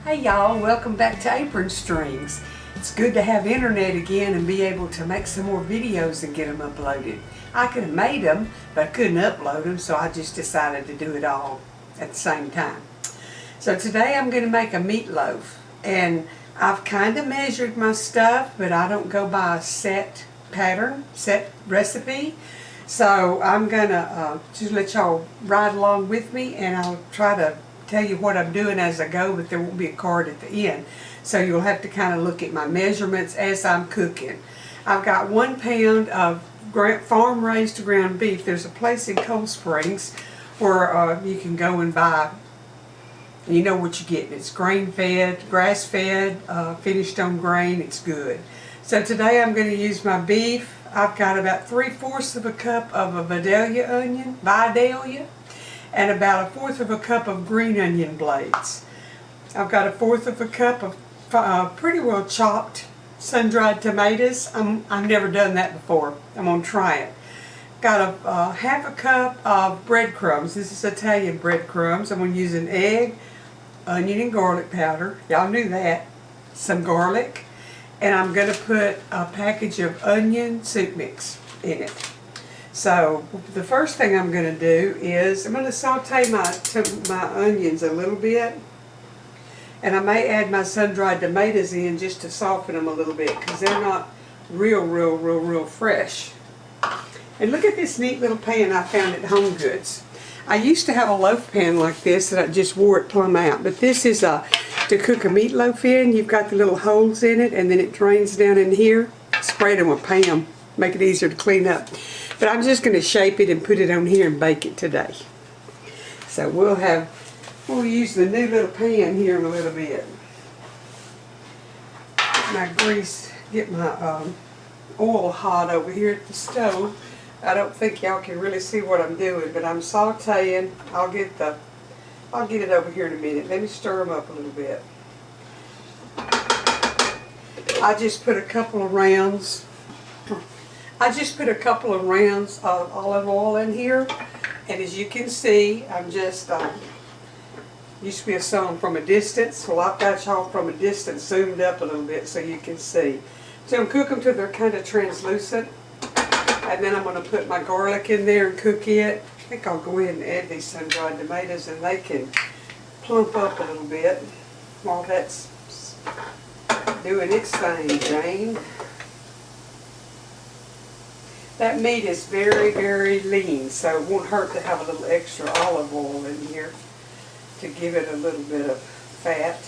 Hey y'all, welcome back to Apron Strings. It's good to have internet again and be able to make some more videos and get them uploaded. I could have made them, but I couldn't upload them, so I just decided to do it all at the same time. So today I'm going to make a meatloaf, and I've kind of measured my stuff, but I don't go by a set pattern, set recipe. So I'm going to just let y'all ride along with me, and I'll try to tell you what I'm doing as I go, but there won't be a card at the end. So you'll have to kind of look at my measurements as I'm cooking. I've got 1 pound of farm-raised ground beef. There's a place in Cold Springs where you can go and buy, you know what you get. It's grain-fed, grass-fed, finished on grain. It's good. So today I'm going to use my beef. I've got about 3/4 of a cup of a Vidalia onion, and about 1/4 of a cup of green onion blades. I've got 1/4 of a cup of pretty well chopped sun-dried tomatoes. I've never done that before. I'm going to try it. Got a 1/2 cup of breadcrumbs. This is Italian breadcrumbs. I'm going to use an egg, onion and garlic powder. Y'all knew that. Some garlic. And I'm going to put a package of onion soup mix in it. So the first thing I'm going to do is I'm going to saute my onions a little bit, and I may add my sun-dried tomatoes in just to soften them a little bit because they're not real fresh. And look at this neat little pan I found at Home Goods. I used to have a loaf pan like this that I just wore it plumb out, but this is to cook a meatloaf in. You've got the little holes in it, and then it drains down in here. Spray it with Pam, make it easier to clean up. But I'm just going to shape it and put it on here and bake it today. So we'll use the new little pan here in a little bit. Get my oil hot over here at the stove. I don't think y'all can really see what I'm doing, but I'm sauteing. I'll get it over here in a minute. Let me stir them up a little bit. I just put a couple of rounds of olive oil in here, and as you can see, I'm just used to be a song from a distance. Well, I've got y'all from a distance zoomed up a little bit so you can see. So I'm cooking them till they're kind of translucent, and then I'm going to put my garlic in there and cook it. I think I'll go ahead and add these sun-dried tomatoes, and they can plump up a little bit while that's doing its thing, Jane. That meat is very lean, so it won't hurt to have a little extra olive oil in here to give it a little bit of fat.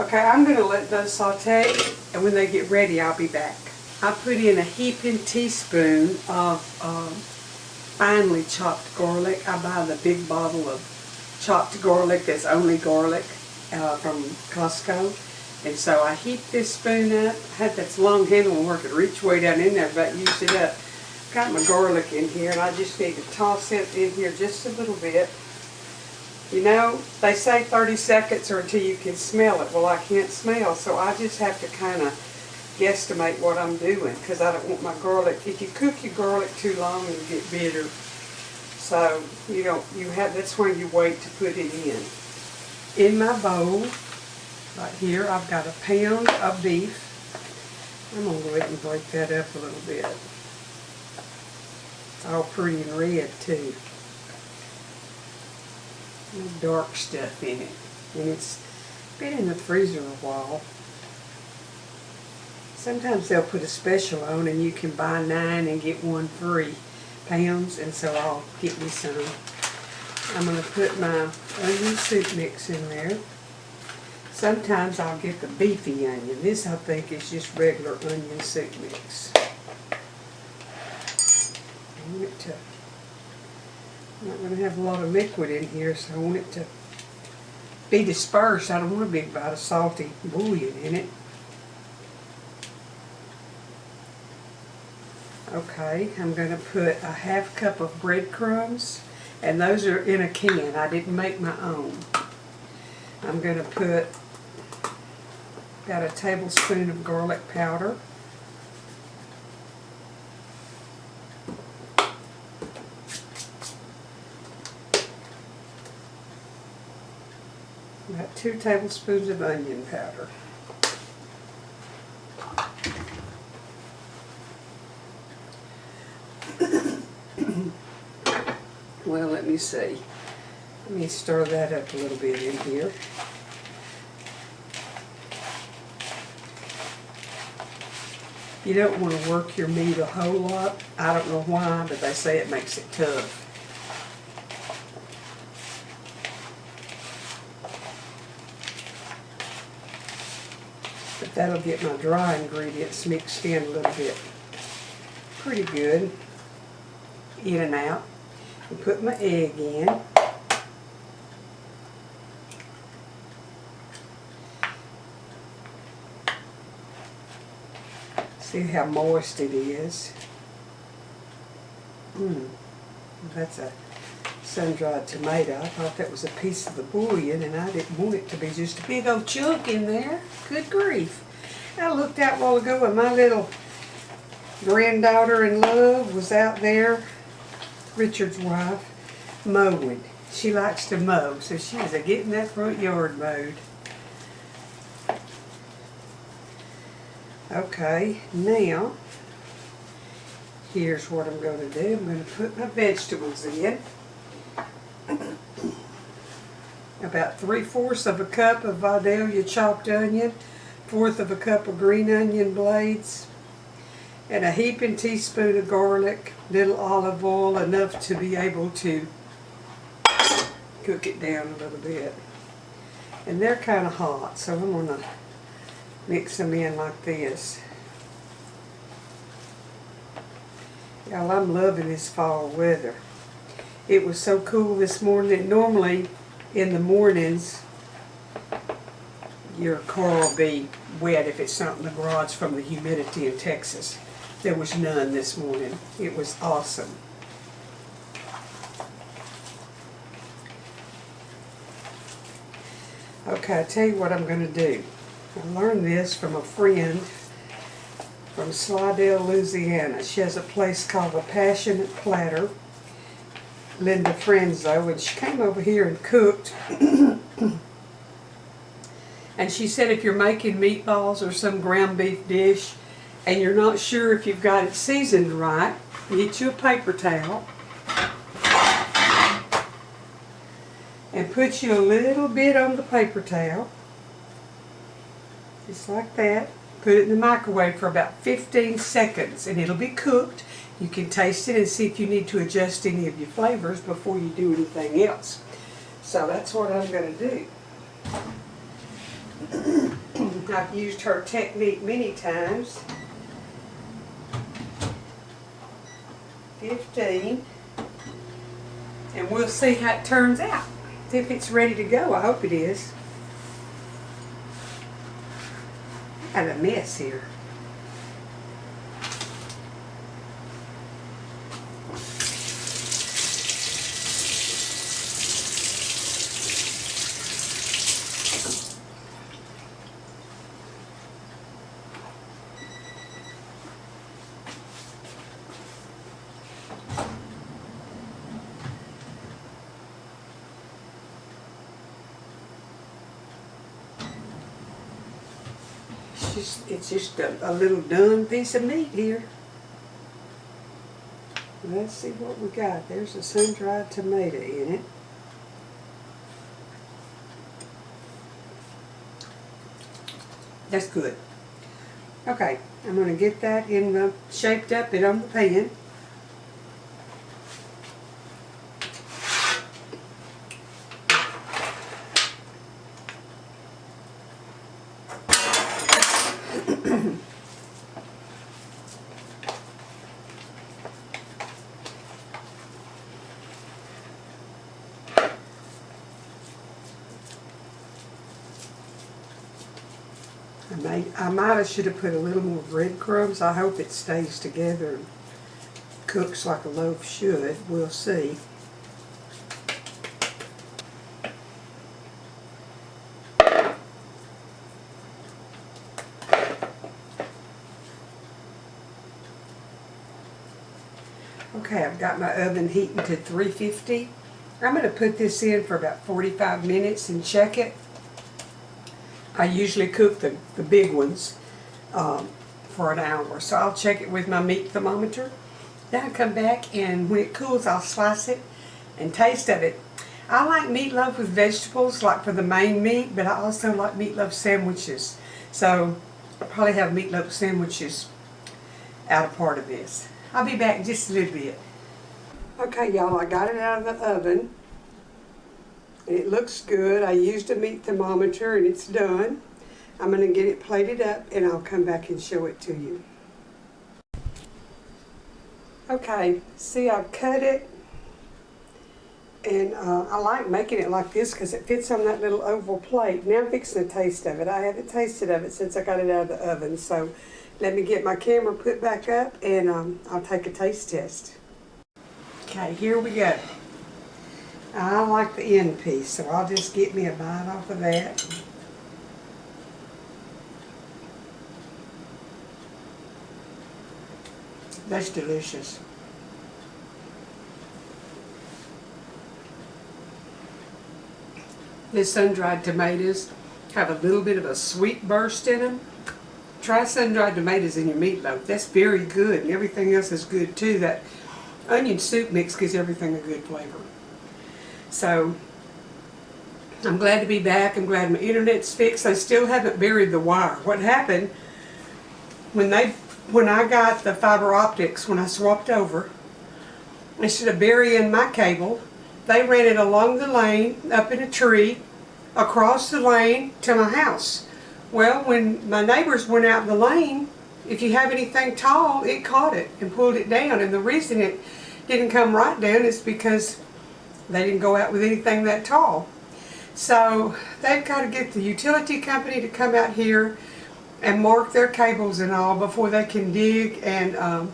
Okay, I'm going to let those saute, and when they get ready, I'll be back. I put in a heaping teaspoon of finely chopped garlic. I buy the big bottle of chopped garlic that's only garlic from Costco. And so I heaped this spoon up. I had this long handle where I could reach way down in there, but used it up. Got my garlic in here, and I just need to toss it in here just a little bit. You know, they say 30 seconds or until you can smell it. Well, I can't smell, so I just have to kind of guesstimate what I'm doing because I don't want my garlic. If you cook your garlic too long, it'll get bitter. So that's where you wait to put it in. In my bowl, right here, I've got 1 pound of beef. I'm going to go ahead and break that up a little bit. It's all pretty and red too. No dark stuff in it. And it's been in the freezer a while. Sometimes they'll put a special on and you can buy 9 and get 1 free pounds, and so I'll get me some. I'm going to put my onion soup mix in there. Sometimes I'll get the beefy onion. This I think is just regular onion soup mix. I'm not going to have a lot of liquid in here, so I want it to be dispersed. I don't want a big bite of salty bouillon in it. Okay, I'm going to put a 1/2 cup of breadcrumbs, and those are in a can. I didn't make my own. I'm going to put about 1 tablespoon of garlic powder. About 2 tablespoons of onion powder. Well, let me see. Let me stir that up a little bit in here. You don't want to work your meat a whole lot. I don't know why, but they say it makes it tough. But that'll get my dry ingredients mixed in a little bit. Pretty good. In and out. And put my egg in. See how moist it is. That's a sun-dried tomato. I thought that was a piece of the bouillon, and I didn't want it to be just a big old chunk in there. Good grief. I looked out a while ago and my little granddaughter in love was out there, Richard's wife, mowing. She likes to mow, so she was getting that front yard mowed. Okay, now, here's what I'm going to do. I'm going to put my vegetables in. About 3/4 of a cup of Vidalia chopped onion, 1/4 of a cup of green onion blades, and a heaping teaspoon of garlic, little olive oil, enough to be able to cook it down a little bit. And they're kind of hot, so I'm going to mix them in like this. Y'all, I'm loving this fall weather. It was so cool this morning. Normally in the mornings your car will be wet if it's not in the garage from the humidity in Texas. There was none this morning. It was awesome. Okay, I tell you what I'm going to do. I learned this from a friend from Slidell, Louisiana. She has a place called The Passionate Platter, Linda Frenzo, and she came over here and cooked. And she said if you're making meatballs or some ground beef dish and you're not sure if you've got it seasoned right, you get you a paper towel and put you a little bit on the paper towel. Just like that. Put it in the microwave for about 15 seconds and it'll be cooked. You can taste it and see if you need to adjust any of your flavors before you do anything else. So that's what I'm going to do. I've used her technique many times. 15. And we'll see how it turns out. See if it's ready to go. I hope it is. Got a mess here. It's just a little done piece of meat here. Let's see what we got. There's a sun-dried tomato in it. That's good. Okay, I'm going to get that in the shaped up and on the pan. I might have should have put a little more breadcrumbs. I hope it stays together and cooks like a loaf should. We'll see. Okay, I've got my oven heating to 350. I'm going to put this in for about 45 minutes and check it. I usually cook the big ones for an hour. So I'll check it with my meat thermometer. Then I come back, and when it cools, I'll slice it and taste of it. I like meatloaf with vegetables, like for the main meat, but I also like meatloaf sandwiches. So I'll probably have meatloaf sandwiches out of part of this. I'll be back in just a little bit. Okay, y'all, I got it out of the oven. And it looks good. I used a meat thermometer and it's done. I'm going to get it plated up and I'll come back and show it to you. Okay, see, I've cut it. And I like making it like this because it fits on that little oval plate. Now I'm fixing a taste of it. I haven't tasted of it since I got it out of the oven. So let me get my camera put back up and I'll take a taste test. Okay, here we go. I like the end piece, so I'll just get me a bite off of that. That's delicious. The sun-dried tomatoes have a little bit of a sweet burst in them. Try sun-dried tomatoes in your meatloaf. That's very good, and everything else is good too. That onion soup mix gives everything a good flavor. So, I'm glad to be back. I'm glad my internet's fixed. I still haven't buried the wire. What happened, when I got the fiber optics, when I swapped over, instead of burying my cable, they ran it along the lane, up in a tree, across the lane to my house. Well, when my neighbors went out in the lane, if you have anything tall, it caught it and pulled it down. And the reason it didn't come right down is because they didn't go out with anything that tall. So they've got to get the utility company to come out here and mark their cables and all before they can dig and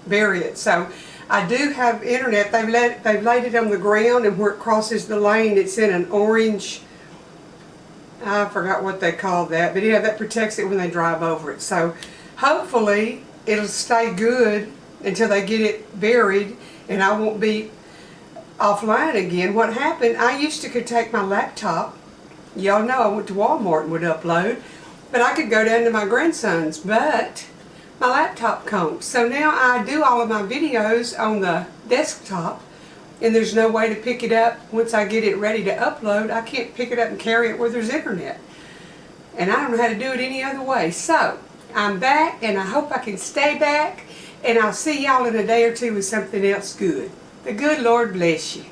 bury it. So I do have internet. They've laid it on the ground, and where it crosses the lane, it's in an orange, I forgot what they call that, but yeah, that protects it when they drive over it. So hopefully it'll stay good until they get it buried, and I won't be offline again. What happened, I used to could take my laptop, y'all know I went to Walmart and would upload, but I could go down to my grandson's, but my laptop comes. So now I do all of my videos on the desktop, and there's no way to pick it up once I get it ready to upload. I can't pick it up and carry it where there's internet. And I don't know how to do it any other way. So, I'm back, and I hope I can stay back, and I'll see y'all in a day or two with something else good. The good Lord bless you.